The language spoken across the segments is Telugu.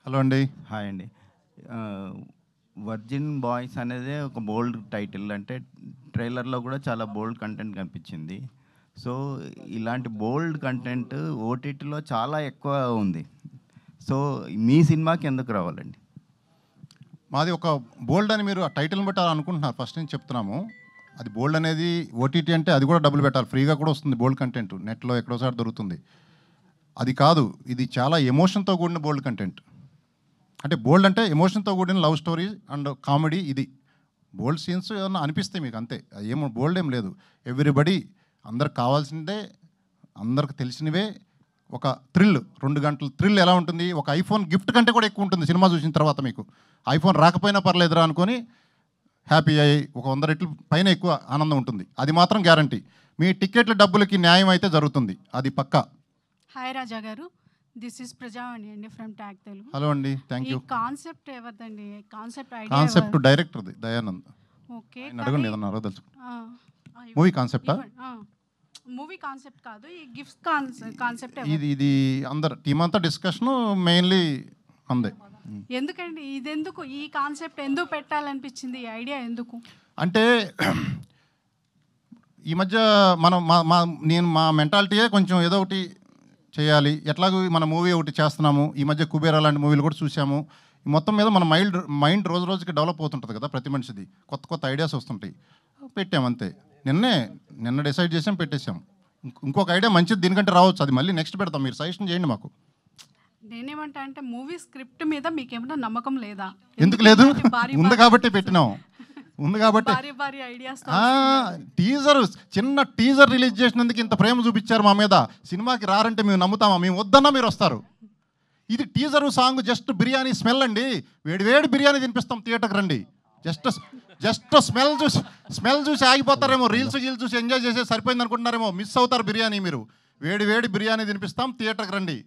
హలో అండి. హాయ్ అండి. వర్జిన్ బాయ్స్ అనేది ఒక బోల్డ్ టైటిల్. అంటే ట్రైలర్లో కూడా చాలా బోల్డ్ కంటెంట్ కనిపించింది. సో ఇలాంటి బోల్డ్ కంటెంట్ ఓటీటీలో చాలా ఎక్కువ ఉంది. సో మీ సినిమాకి ఎందుకు రావాలండి? మాది ఒక బోల్డ్ అని మీరు ఆ టైటిల్ని బట్టి అలా అనుకుంటున్నారు. ఫస్ట్ నుంచి చెప్తున్నాము. అది బోల్డ్ అనేది ఓటీటీ అంటే అది కూడా డబ్బులు పెట్టాలి. ఫ్రీగా కూడా వస్తుంది బోల్డ్ కంటెంట్. నెట్లో ఎక్కడోసారి దొరుకుతుంది. అది కాదు, ఇది చాలా ఎమోషన్తో కూడిన బోల్డ్ కంటెంట్. అంటే బోల్డ్ అంటే ఎమోషన్తో కూడిన లవ్ స్టోరీ అండ్ కామెడీ. ఇది బోల్డ్ సీన్స్ ఏమన్నా అనిపిస్తాయి మీకు, అంతే. ఏమో బోల్డ్ ఏం లేదు. ఎవ్రీబడి అందరికి కావాల్సిందే, అందరికి తెలిసినవే. ఒక థ్రిల్, 2 గంటల థ్రిల్ ఎలా ఉంటుంది, ఒక ఐఫోన్ గిఫ్ట్ కంటే కూడా ఎక్కువ ఉంటుంది సినిమా చూసిన తర్వాత. మీకు ఐఫోన్ రాకపోయినా పర్లేదురా అనుకొని హ్యాపీ అయ్యి ఒక 100 రెట్లు పైన ఎక్కువ ఆనందం ఉంటుంది. అది మాత్రం గ్యారంటీ. మీ టికెట్ల డబ్బులకి న్యాయం అయితే జరుగుతుంది, అది పక్కా. హాయ్ రాజా గారు, దిస్ ఇస్ ప్రజావాణి అండి ఫ్రమ్ ట్యాగ్ తెలుగు. హలో అండి, థ్యాంక్ యూ. కాన్సెప్ట్ ఎవరిదండి? కాన్సెప్ట్ డైరెక్టర్ది, దయానంద్. ఓకే, అడగండి ఏదన్నా అడగదలుచు. మూవీ కాన్సెప్టా? మూవీ కాన్సెప్ట్ కాదు, ఈ గిఫ్ట్ కాన్సెప్ట్. ఇది అందరు టీమ్ అంతా డిస్కషన్ మెయిన్లీ అందే. ఎందుకండి ఇదెందుకు, ఈ కాన్సెప్ట్ ఎందుకు పెట్టాలనిపించింది, ఈ ఐడియా ఎందుకు? అంటే ఈ మధ్య మనం నేను మా మెంటాలిటీయే కొంచెం ఏదో ఒకటి చేయాలి. ఎట్లాగో మన మూవీ ఒకటి చేస్తున్నాము. ఈ మధ్య కుబేరా లాంటి మూవీలు కూడా చూసాము. మొత్తం మీద మన మైండ్ రోజు రోజుకి డెవలప్ అవుతుంటుంది కదా, ప్రతి మనిషిది. కొత్త కొత్త ఐడియాస్ వస్తుంటాయి. పెట్టాం అంతే. నిన్న డిసైడ్ చేసాం, పెట్టేసాం. ఇంకొక ఐడియా మంచిది దీనికంటే రావచ్చు, అది మళ్ళీ నెక్స్ట్ పెడతాం. మీరు సజెషన్ చేయండి మాకు. నేనేమంటా అంటే మూవీ స్క్రిప్ట్ మీద మీకేమైనా నమ్మకం లేదా? ఎందుకు లేదు? ఉంది కాబట్టి పెట్టినాం. ఉంది కాబట్టి. చిన్న టీజర్ రిలీజ్ చేసినందుకు ఇంత ప్రేమ చూపించారు మా మీద. సినిమాకి రారంటే మేము నమ్ముతామా? మేము వద్దన్నా మీరు వస్తారు. ఇది teaser song just biryani smell అండి. వేడి బిర్యానీ తినిపిస్తాం, థియేటర్కి రండి. జస్ట్ స్మెల్ చూసి ఆగిపోతారేమో. రీల్స్ చూసి ఎంజాయ్ చేసే సరిపోయింది అనుకుంటున్నారేమో. మిస్ అవుతారు బిర్యానీ మీరు. వేడి బిర్యానీ తినిపిస్తాం, థియేటర్కి రండి.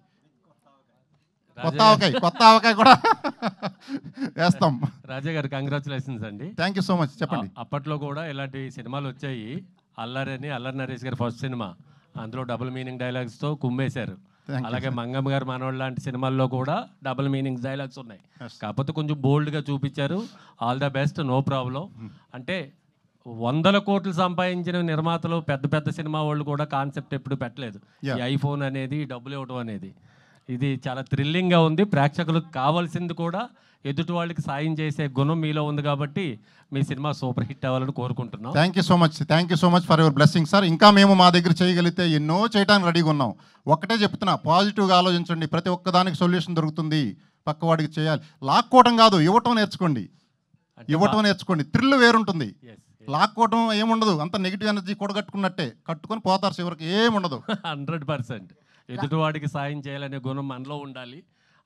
కొత్త ఆవకాయ కూడా వేస్తాం. రాజా గారు, కంగ్రాచులేషన్స్ అండి. Thank you so much. చెప్పండి. అప్పట్లో కూడా ఇలాంటి సినిమాలు వచ్చాయి. అల్లరి నరేష్ గారి ఫస్ట్ సినిమా, అందులో డబుల్ మీనింగ్ డైలాగ్స్తో కుమ్మేశారు. అలాగే మంగమ్మ గారు మనోళ్ళు లాంటి సినిమాల్లో కూడా డబుల్ మీనింగ్ డైలాగ్స్ ఉన్నాయి. కాకపోతే కొంచెం బోల్డ్గా చూపించారు. All the best, no problem. అంటే 100 కోట్లు సంపాదించిన నిర్మాతలు, పెద్ద సినిమా వాళ్ళు కూడా కాన్సెప్ట్ ఎప్పుడు పెట్టలేదు. ఈ ఐఫోన్ అనేది, డబ్బులు ఇవ్వడం అనేది. ఇది చాలా థ్రిల్లింగ్గా ఉంది. ప్రేక్షకులకు కావాల్సింది కూడా ఎదుటి వాళ్ళకి సాయం చేసే గుణం మీలో ఉంది కాబట్టి మీ సినిమా సూపర్ హిట్ అవ్వాలని కోరుకుంటున్నాం. Thank you so much for your blessing sir. ఇంకా మేము మా దగ్గర చేయగలిగితే ఎన్నో చేయడానికి రెడీగా ఉన్నాం. ఒక్కటే చెప్తున్నా, పాజిటివ్గా ఆలోచించండి. ప్రతి ఒక్కదానికి సొల్యూషన్ దొరుకుతుంది. పక్కవాడికి చేయాలి. లాక్కోవటం కాదు, ఇవ్వటం నేర్చుకోండి. థ్రిల్ వేరుంటుంది. లాక్కోవటం ఏముండదు, అంత నెగిటివ్ ఎనర్జీ కూడగట్టుకున్నట్టే. కట్టుకొని పోతారు, చివరికి ఏముండదు. 100% ఎదుటివాడికి సాయం చేయాలనే గుణం మనలో ఉండాలి.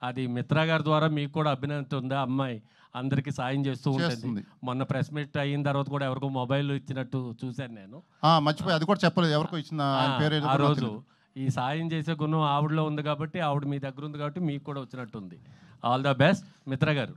అది మిత్రా గారి ద్వారా మీకు కూడా అభినందన ఉందా? అమ్మాయి అందరికీ సాయం చేస్తూ ఉంటుంది. మొన్న ప్రెస్ మీట్ అయిన తర్వాత కూడా ఎవరికో మొబైల్ ఇచ్చినట్టు చూశాను నేను. మర్చిపోయి, అది కూడా చెప్పలేదు ఎవరికో ఇచ్చిన. ఆ రోజు ఈ సాయం చేసే గుణం ఆవిడలో ఉంది కాబట్టి, ఆవిడ మీ దగ్గర ఉంది కాబట్టి మీకు కూడా వచ్చినట్టుంది. ఆల్ ద బెస్ట్ మిత్రా గారు.